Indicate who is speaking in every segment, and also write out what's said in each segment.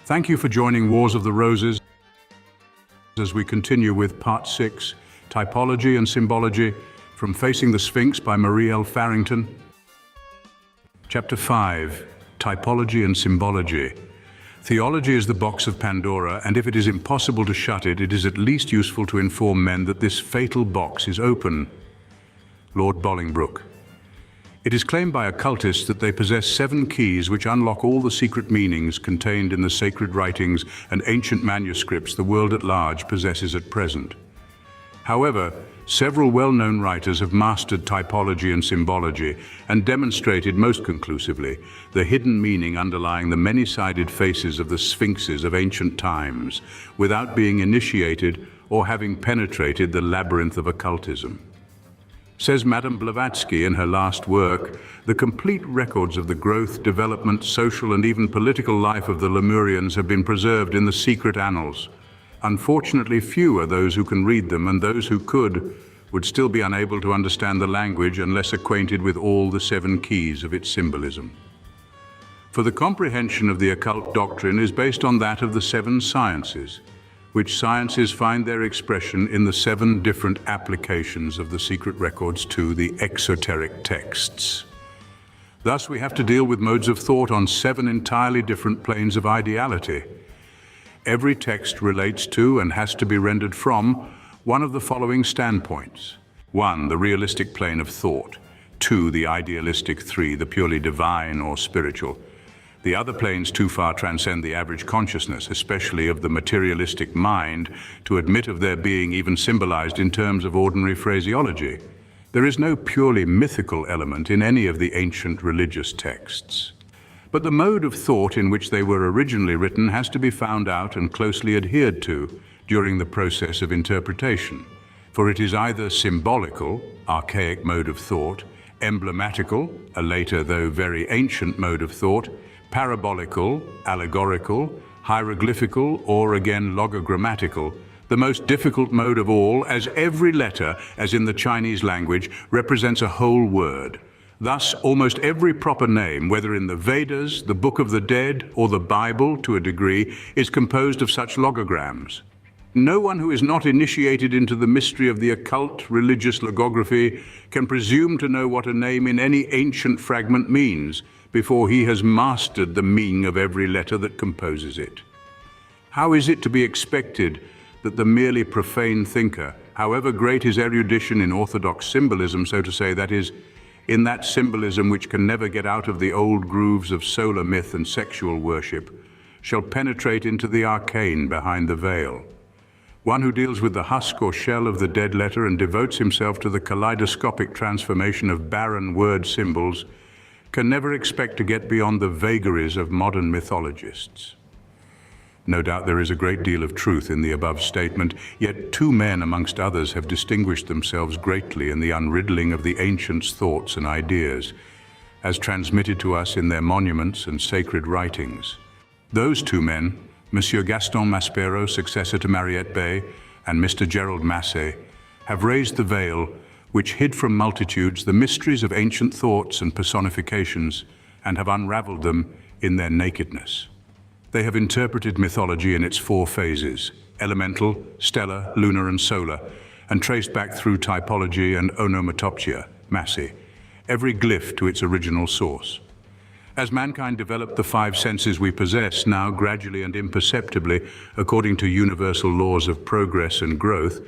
Speaker 1: Thank you for joining Wars of the Roses as we continue with Part 6, Typology and Symbology, from Facing the Sphinx by Marie L. Farrington. Chapter 5, Typology and Symbology. Theology is the box of Pandora, and if it is impossible to shut it, it is at least useful to inform men that this fatal box is open. Lord Bolingbroke. It is claimed by occultists that they possess 7 keys which unlock all the secret meanings contained in the sacred writings and ancient manuscripts the world at large possesses at present. However, several well-known writers have mastered typology and symbology and demonstrated most conclusively the hidden meaning underlying the many-sided faces of the sphinxes of ancient times without being initiated or having penetrated the labyrinth of occultism. Says Madame Blavatsky in her last work, the complete records of the growth, development, social and even political life of the Lemurians have been preserved in the secret annals. Unfortunately, few are those who can read them, and those who could would still be unable to understand the language unless acquainted with all the 7 keys of its symbolism. For the comprehension of the occult doctrine is based on that of the 7 sciences, which sciences find their expression in the 7 different applications of the secret records to the exoteric texts. Thus, we have to deal with modes of thought on 7 entirely different planes of ideality. Every text relates to and has to be rendered from one of the following standpoints. 1, the realistic plane of thought. 2, the idealistic. 3, the purely divine or spiritual. The other planes too far transcend the average consciousness, especially of the materialistic mind, to admit of their being even symbolized in terms of ordinary phraseology. There is no purely mythical element in any of the ancient religious texts. But the mode of thought in which they were originally written has to be found out and closely adhered to during the process of interpretation. For it is either symbolical, archaic mode of thought, emblematical, a later though very ancient mode of thought, parabolical, allegorical, hieroglyphical, or again logogrammatical, the most difficult mode of all, as every letter, as in the Chinese language, represents a whole word. Thus, almost every proper name, whether in the Vedas, the Book of the Dead, or the Bible to a degree, is composed of such logograms. No one who is not initiated into the mystery of the occult religious logography can presume to know what a name in any ancient fragment means before he has mastered the meaning of every letter that composes it. How is it to be expected that the merely profane thinker, however great his erudition in orthodox symbolism, so to say, that is, in that symbolism which can never get out of the old grooves of solar myth and sexual worship, shall penetrate into the arcane behind the veil? One who deals with the husk or shell of the dead letter and devotes himself to the kaleidoscopic transformation of barren word symbols can never expect to get beyond the vagaries of modern mythologists. No doubt there is a great deal of truth in the above statement, yet 2 men amongst others have distinguished themselves greatly in the unriddling of the ancients' thoughts and ideas, as transmitted to us in their monuments and sacred writings. Those 2 men, Monsieur Gaston Maspero, successor to Mariette Bey, and Mr. Gerald Massey, have raised the veil which hid from multitudes the mysteries of ancient thoughts and personifications, and have unraveled them in their nakedness. They have interpreted mythology in its 4 phases, elemental, stellar, lunar and solar, and traced back through typology and onomatopoeia, Massey, every glyph to its original source. As mankind developed the 5 senses we possess, now gradually and imperceptibly, according to universal laws of progress and growth,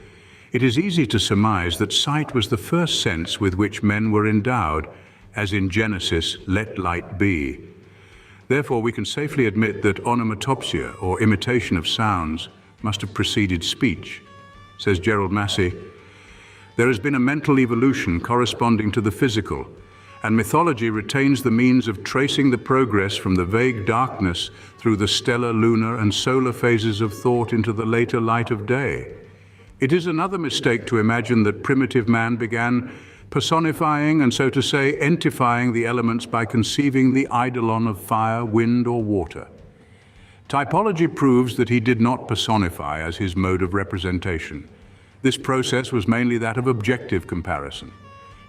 Speaker 1: it is easy to surmise that sight was the first sense with which men were endowed, as in Genesis, "Let light be." Therefore, we can safely admit that onomatopoeia, or imitation of sounds, must have preceded speech. Says Gerald Massey, there has been a mental evolution corresponding to the physical, and mythology retains the means of tracing the progress from the vague darkness through the stellar, lunar, and solar phases of thought into the later light of day. It is another mistake to imagine that primitive man began personifying and, so to say, entifying the elements by conceiving the eidolon of fire, wind, or water. Typology proves that he did not personify as his mode of representation. This process was mainly that of objective comparison.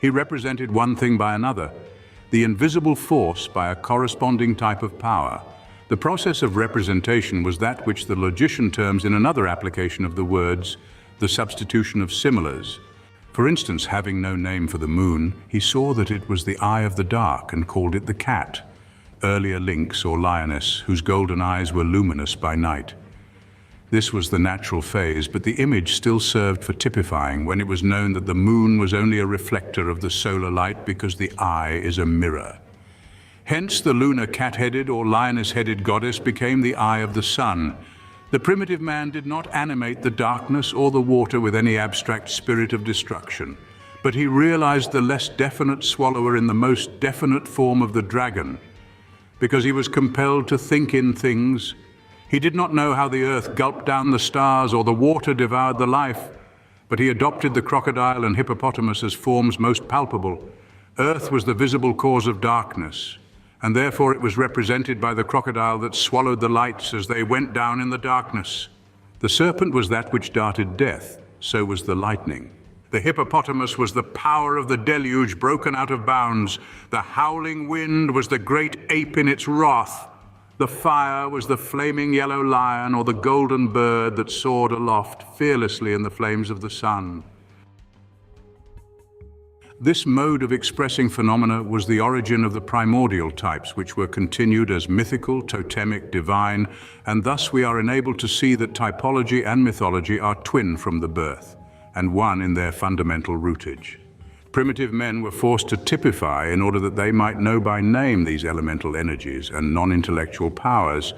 Speaker 1: He represented one thing by another, the invisible force by a corresponding type of power, The process of representation was that which the logician terms in another application of the words, the substitution of similars. For instance, having no name for the moon, he saw that it was the eye of the dark and called it the cat, earlier lynx or lioness, whose golden eyes were luminous by night. This was the natural phase, but the image still served for typifying when it was known that the moon was only a reflector of the solar light because the eye is a mirror. Hence, the lunar cat-headed or lioness-headed goddess became the eye of the sun. The primitive man did not animate the darkness or the water with any abstract spirit of destruction, but he realized the less definite swallower in the most definite form of the dragon, because he was compelled to think in things. He did not know how the earth gulped down the stars or the water devoured the life, but he adopted the crocodile and hippopotamus as forms most palpable. Earth was the visible cause of darkness, and therefore it was represented by the crocodile that swallowed the lights as they went down in the darkness. The serpent was that which darted death, so was the lightning. The hippopotamus was the power of the deluge broken out of bounds. The howling wind was the great ape in its wrath. The fire was the flaming yellow lion or the golden bird that soared aloft fearlessly in the flames of the sun. This mode of expressing phenomena was the origin of the primordial types, which were continued as mythical, totemic, divine, and thus we are enabled to see that typology and mythology are twin from the birth, and one in their fundamental rootage. Primitive men were forced to typify in order that they might know by name these elemental energies and non-intellectual powers,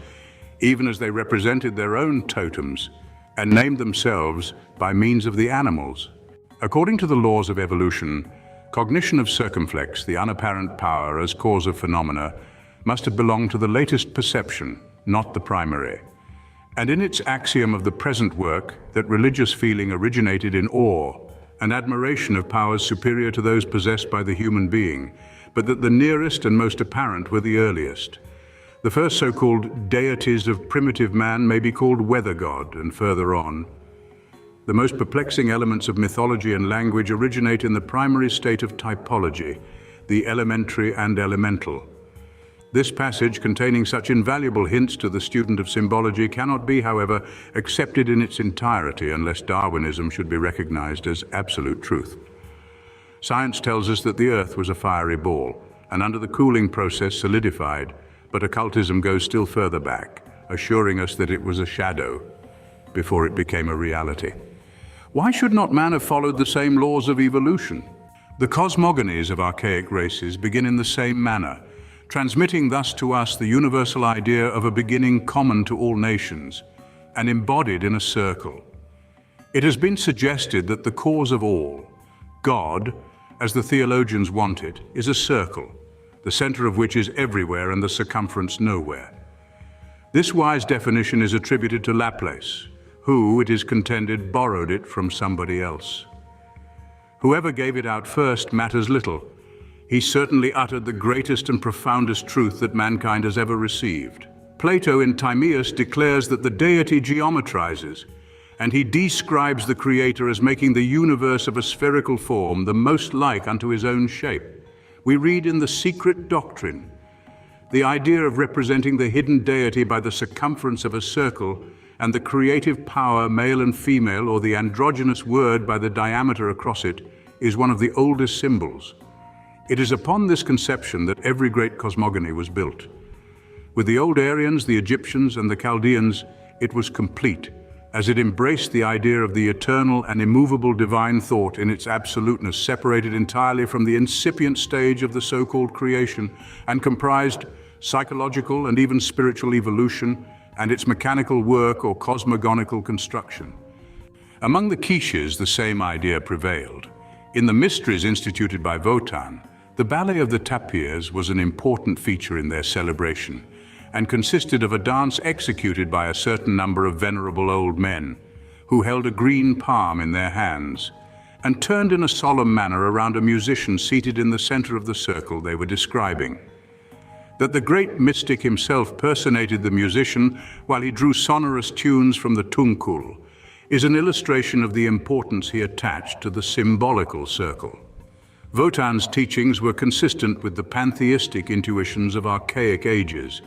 Speaker 1: even as they represented their own totems and named themselves by means of the animals. According to the laws of evolution, cognition of circumflex, the unapparent power as cause of phenomena, must have belonged to the latest perception, not the primary. And in its axiom of the present work, that religious feeling originated in awe and admiration of powers superior to those possessed by the human being, but that the nearest and most apparent were the earliest. The first so-called deities of primitive man may be called weather god, and further on, the most perplexing elements of mythology and language originate in the primary state of typology, the elementary and elemental. This passage, containing such invaluable hints to the student of symbology, cannot be, however, accepted in its entirety unless Darwinism should be recognized as absolute truth. Science tells us that the Earth was a fiery ball, and under the cooling process solidified, but occultism goes still further back, assuring us that it was a shadow before it became a reality. Why should not man have followed the same laws of evolution? The cosmogonies of archaic races begin in the same manner, transmitting thus to us the universal idea of a beginning common to all nations and embodied in a circle. It has been suggested that the cause of all, God, as the theologians want it, is a circle, the center of which is everywhere and the circumference nowhere. This wise definition is attributed to Laplace, who, it is contended, borrowed it from somebody else. Whoever gave it out first matters little. He certainly uttered the greatest and profoundest truth that mankind has ever received. Plato in Timaeus declares that the deity geometrizes, and he describes the Creator as making the universe of a spherical form, the most like unto his own shape. We read in The Secret Doctrine, the idea of representing the hidden deity by the circumference of a circle and the creative power, male and female, or the androgynous word by the diameter across it, is one of the oldest symbols. It is upon this conception that every great cosmogony was built. With the old Aryans, the Egyptians, and the Chaldeans, it was complete, as it embraced the idea of the eternal and immovable divine thought in its absoluteness, separated entirely from the incipient stage of the so-called creation, and comprised psychological and even spiritual evolution and its mechanical work or cosmogonical construction. Among the quiches, the same idea prevailed. In the mysteries instituted by Wotan, the ballet of the tapirs was an important feature in their celebration and consisted of a dance executed by a certain number of venerable old men who held a green palm in their hands and turned in a solemn manner around a musician seated in the center of the circle they were describing. That the great mystic himself personated the musician while he drew sonorous tunes from the tunkul is an illustration of the importance he attached to the symbolical circle. Wotan's teachings were consistent with the pantheistic intuitions of archaic ages.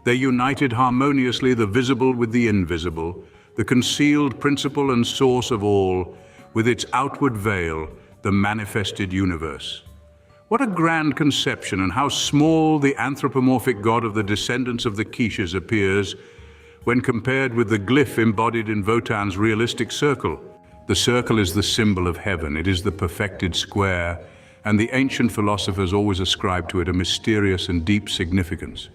Speaker 1: They united harmoniously the visible with the invisible, the concealed principle and source of all, with its outward veil, the manifested universe. What a grand conception, and how small the anthropomorphic god of the descendants of the Quiches appears when compared with the glyph embodied in Wotan's realistic circle. The circle is the symbol of heaven. It is the perfected square, and the ancient philosophers always ascribed to it a mysterious and deep significance.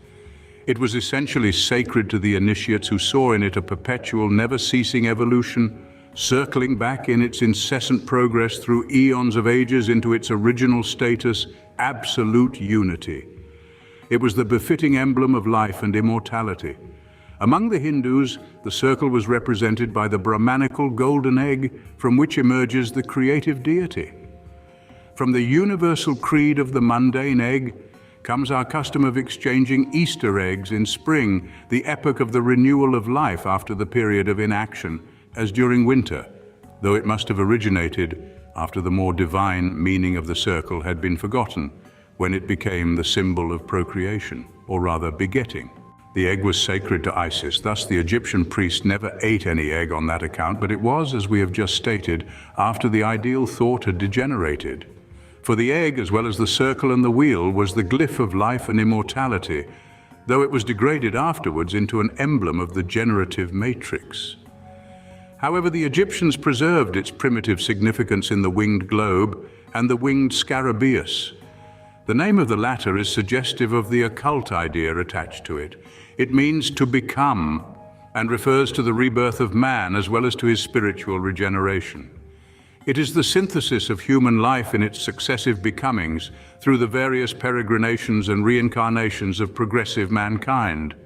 Speaker 1: It was essentially sacred to the initiates, who saw in it a perpetual, never-ceasing evolution, circling back in its incessant progress through eons of ages into its original status, absolute unity. It was the befitting emblem of life and immortality. Among the Hindus, the circle was represented by the Brahmanical golden egg from which emerges the creative deity. From the universal creed of the mundane egg comes our custom of exchanging Easter eggs in spring, the epoch of the renewal of life after the period of inaction, as during winter, though it must have originated after the more divine meaning of the circle had been forgotten, when it became the symbol of procreation, or rather begetting. The egg was sacred to Isis, thus the Egyptian priest never ate any egg on that account, but it was, as we have just stated, after the ideal thought had degenerated. For the egg, as well as the circle and the wheel, was the glyph of life and immortality, though it was degraded afterwards into an emblem of the generative matrix. However, the Egyptians preserved its primitive significance in the winged globe and the winged scarabaeus. The name of the latter is suggestive of the occult idea attached to it. It means to become, and refers to the rebirth of man as well as to his spiritual regeneration. It is the synthesis of human life in its successive becomings through the various peregrinations and reincarnations of progressive mankind.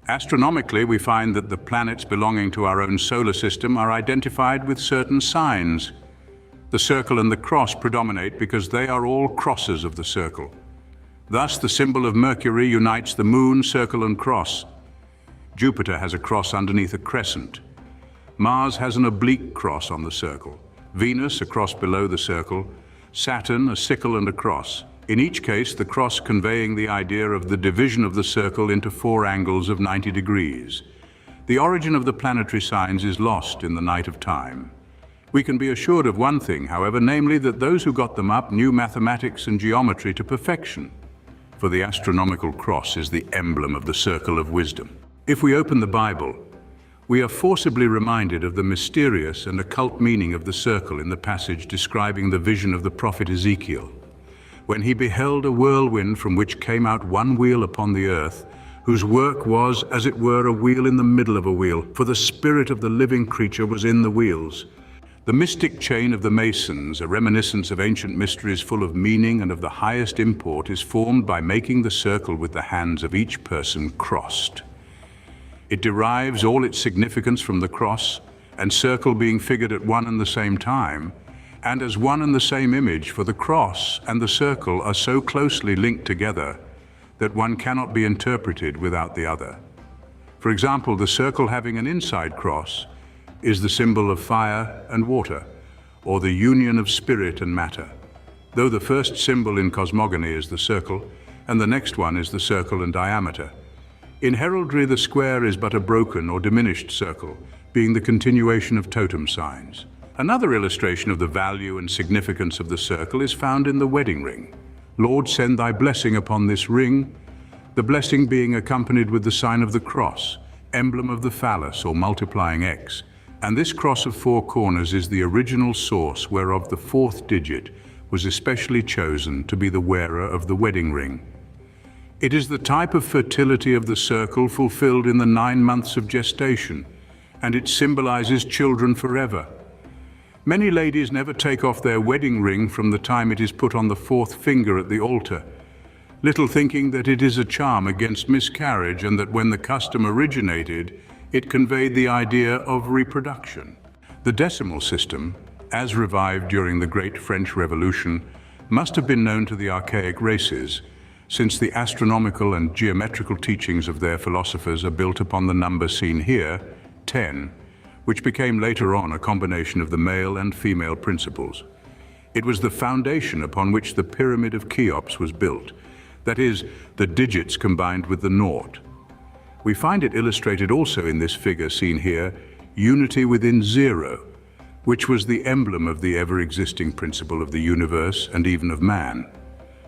Speaker 1: Astronomically, we find that the planets belonging to our own solar system are identified with certain signs. The circle and the cross predominate because they are all crosses of the circle. Thus, the symbol of Mercury unites the moon, circle, and cross. Jupiter has a cross underneath a crescent. Mars has an oblique cross on the circle. Venus, a cross below the circle. Saturn, a sickle and a cross. In each case, the cross conveying the idea of the division of the circle into 4 angles of 90 degrees. The origin of the planetary signs is lost in the night of time. We can be assured of one thing, however, namely that those who got them up knew mathematics and geometry to perfection. For the astronomical cross is the emblem of the circle of wisdom. If we open the Bible, we are forcibly reminded of the mysterious and occult meaning of the circle in the passage describing the vision of the prophet Ezekiel. When he beheld a whirlwind from which came out one wheel upon the earth, whose work was, as it were, a wheel in the middle of a wheel, for the spirit of the living creature was in the wheels. The mystic chain of the Masons, a reminiscence of ancient mysteries full of meaning and of the highest import, is formed by making the circle with the hands of each person crossed. It derives all its significance from the cross and circle being figured at one and the same time, and as one and the same image, for the cross and the circle are so closely linked together that one cannot be interpreted without the other. For example, the circle having an inside cross is the symbol of fire and water, or the union of spirit and matter, though the first symbol in cosmogony is the circle, and the next one is the circle and diameter. In heraldry, the square is but a broken or diminished circle, being the continuation of totem signs. Another illustration of the value and significance of the circle is found in the wedding ring. Lord, send thy blessing upon this ring, the blessing being accompanied with the sign of the cross, emblem of the phallus or multiplying X. And this cross of 4 corners is the original source whereof the 4th digit was especially chosen to be the wearer of the wedding ring. It is the type of fertility of the circle fulfilled in the 9 months of gestation, and it symbolizes children forever. Many ladies never take off their wedding ring from the time it is put on the 4th finger at the altar, little thinking that it is a charm against miscarriage and that when the custom originated, it conveyed the idea of reproduction. The decimal system, as revived during the Great French Revolution, must have been known to the archaic races, since the astronomical and geometrical teachings of their philosophers are built upon the number seen here, 10, which became later on a combination of the male and female principles. It was the foundation upon which the Pyramid of Cheops was built. That is, the digits combined with the naught. We find it illustrated also in this figure seen here, unity within zero, which was the emblem of the ever-existing principle of the universe and even of man.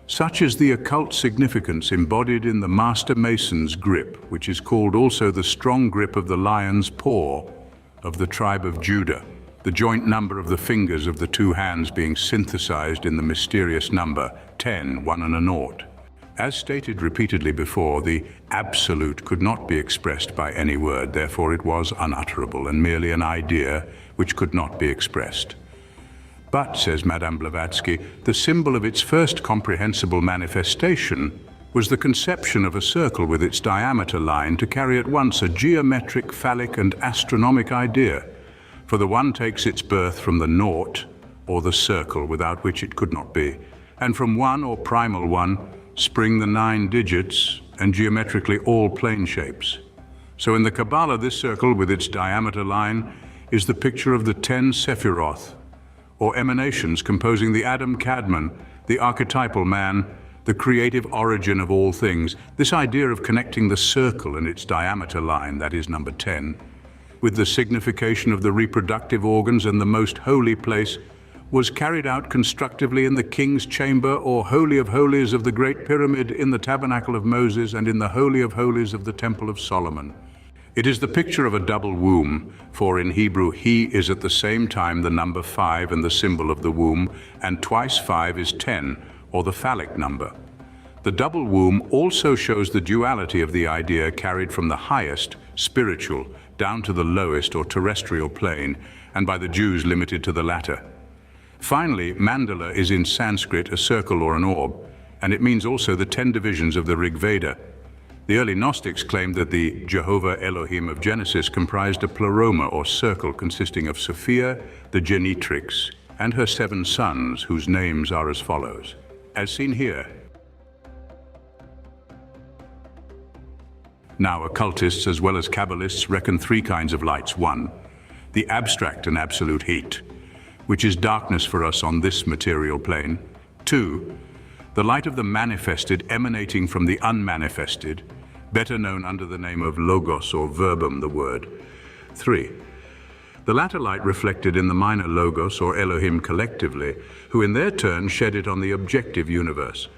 Speaker 1: Such is the occult significance embodied in the Master Mason's grip, which is called also the strong grip of the lion's paw of the tribe of Judah, the joint number of the fingers of the two hands being synthesized in the mysterious number 10, 1 and a naught. As stated repeatedly before, the absolute could not be expressed by any word, therefore it was unutterable and merely an idea which could not be expressed. But, says Madame Blavatsky, the symbol of its first comprehensible manifestation was the conception of a circle with its diameter line to carry at once a geometric, phallic and astronomic idea, for the one takes its birth from the naught, or the circle, without which it could not be, and from one, or primal one, spring the 9 digits and geometrically all plane shapes. So in the Kabbalah, this circle with its diameter line is the picture of the 10 Sephiroth, or emanations composing the Adam Kadmon, the archetypal man, the creative origin of all things. This idea of connecting the circle and its diameter line, that is number 10, with the signification of the reproductive organs and the most holy place, was carried out constructively in the King's Chamber or Holy of Holies of the Great Pyramid, in the Tabernacle of Moses, and in the Holy of Holies of the Temple of Solomon. It is the picture of a double womb, for in Hebrew he is at the same time the number 5 and the symbol of the womb, and twice 5 is 10, or the phallic number. The double womb also shows the duality of the idea carried from the highest, spiritual, down to the lowest or terrestrial plane, and by the Jews limited to the latter. Finally, mandala is in Sanskrit a circle or an orb, and it means also the 10 divisions of the Rig Veda. The early Gnostics claimed that the Jehovah Elohim of Genesis comprised a pleroma or circle consisting of Sophia, the genitrix, and her 7 sons, whose names are as follows, as seen here. Now, occultists as well as Kabbalists reckon 3 kinds of lights. 1, the abstract and absolute heat, which is darkness for us on this material plane. 2, the light of the manifested emanating from the unmanifested, better known under the name of logos or verbum, the word. 3, the latter light reflected in the minor logos or Elohim collectively, who in their turn shed it on the objective universe.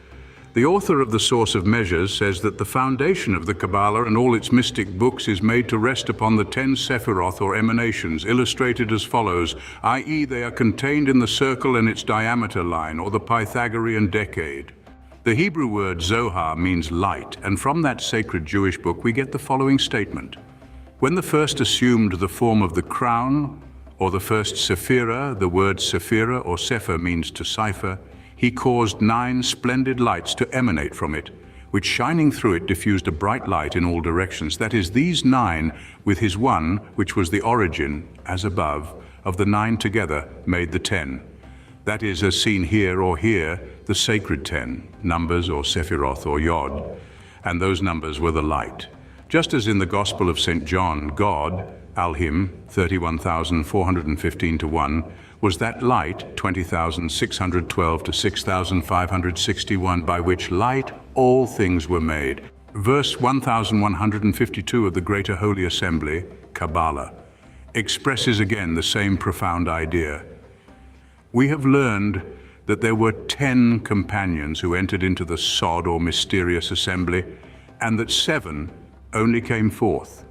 Speaker 1: The author of The Source of Measures says that the foundation of the Kabbalah and all its mystic books is made to rest upon the 10 Sephiroth or emanations, illustrated as follows, i.e. they are contained in the circle and its diameter line, or the Pythagorean decade. The Hebrew word Zohar means light, and from that sacred Jewish book we get the following statement. When the first assumed the form of the crown, or the first Sephira, the word Sephira or Sefer means to cipher, he caused 9 splendid lights to emanate from it, which shining through it diffused a bright light in all directions. That is, these 9, with his 1, which was the origin, as above, of the 9 together, made the 10. That is, as seen here or here, the sacred 10, numbers or Sephiroth or Yod, and those numbers were the light. Just as in the Gospel of St. John, God, Alhim, 31,415 to 1, was that light, 20,612 to 6,561, by which light all things were made. Verse 1152 of the Greater Holy Assembly, Kabbalah, expresses again the same profound idea. We have learned that there were 10 companions who entered into the sod or mysterious assembly, and that 7 only came forth.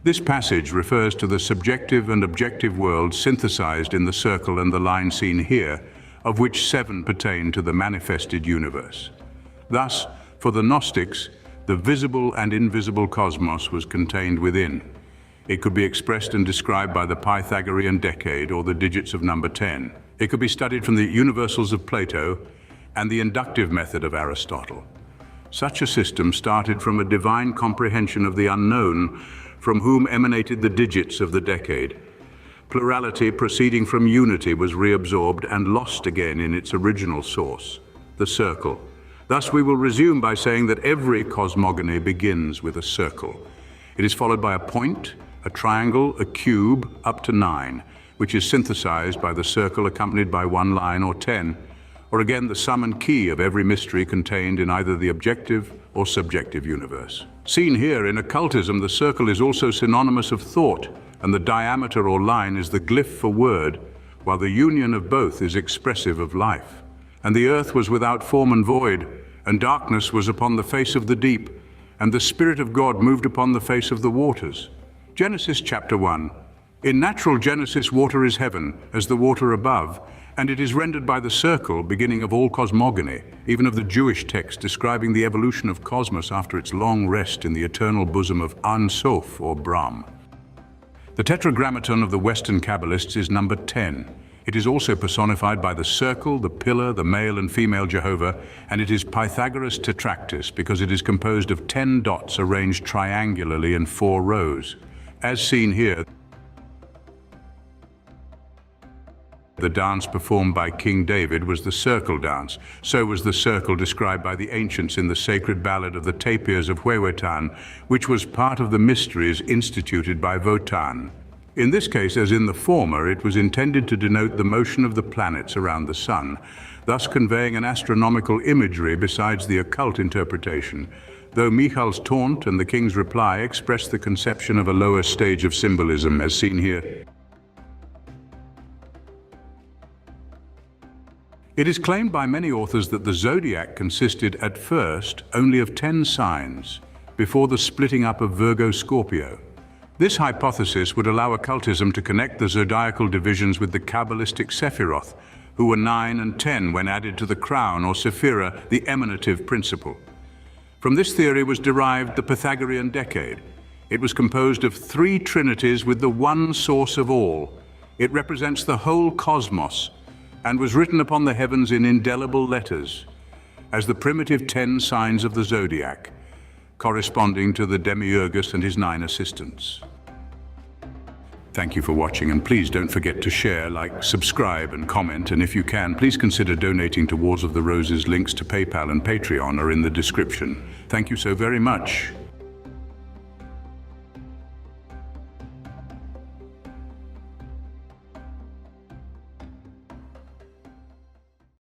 Speaker 1: This passage refers to the subjective and objective worlds synthesized in the circle and the line seen here, of which 7 pertain to the manifested universe. Thus, for the Gnostics, the visible and invisible cosmos was contained within. It could be expressed and described by the Pythagorean decade or the digits of number 10. It could be studied from the universals of Plato and the inductive method of Aristotle. Such a system started from a divine comprehension of the unknown, from whom emanated the digits of the decade. Plurality proceeding from unity was reabsorbed and lost again in its original source, the circle. Thus we will resume by saying that every cosmogony begins with a circle. It is followed by a point, a triangle, a cube, up to 9, which is synthesized by the circle accompanied by 1 line or 10, or again the sum and key of every mystery contained in either the objective or subjective universe. Seen here, in occultism, the circle is also synonymous of thought, and the diameter or line is the glyph for word, while the union of both is expressive of life. And the earth was without form and void, and darkness was upon the face of the deep, and the Spirit of God moved upon the face of the waters. Genesis chapter 1. In natural Genesis, water is heaven, as the water above, and it is rendered by the circle, beginning of all cosmogony, even of the Jewish text describing the evolution of cosmos after its long rest in the eternal bosom of Ein Sof, or Brahm. The tetragrammaton of the Western Kabbalists is number 10. It is also personified by the circle, the pillar, the male and female Jehovah, and it is Pythagoras' tetractys because it is composed of 10 dots arranged triangularly in 4 rows. As seen here, the dance performed by King David was the circle dance. So was the circle described by the ancients in the sacred ballad of the tapirs of Huehuetan, which was part of the mysteries instituted by Wotan. In this case, as in the former, it was intended to denote the motion of the planets around the sun, thus conveying an astronomical imagery besides the occult interpretation, though Michal's taunt and the king's reply expressed the conception of a lower stage of symbolism, as seen here. It is claimed by many authors that the zodiac consisted at first only of 10 signs, before the splitting up of Virgo-Scorpio. This hypothesis would allow occultism to connect the zodiacal divisions with the Kabbalistic Sephiroth, who were 9 and 10 when added to the crown or sephira, the emanative principle. From this theory was derived the Pythagorean decade. It was composed of 3 trinities with the one source of all. It represents the whole cosmos, and was written upon the heavens in indelible letters, as the primitive 10 signs of the zodiac, corresponding to the demiurgus and his 9 assistants. Thank you for watching, and please don't forget to share, like, subscribe and comment, and if you can, please consider donating to Wars of the Roses. Links to PayPal and Patreon are in the description. Thank you so very much.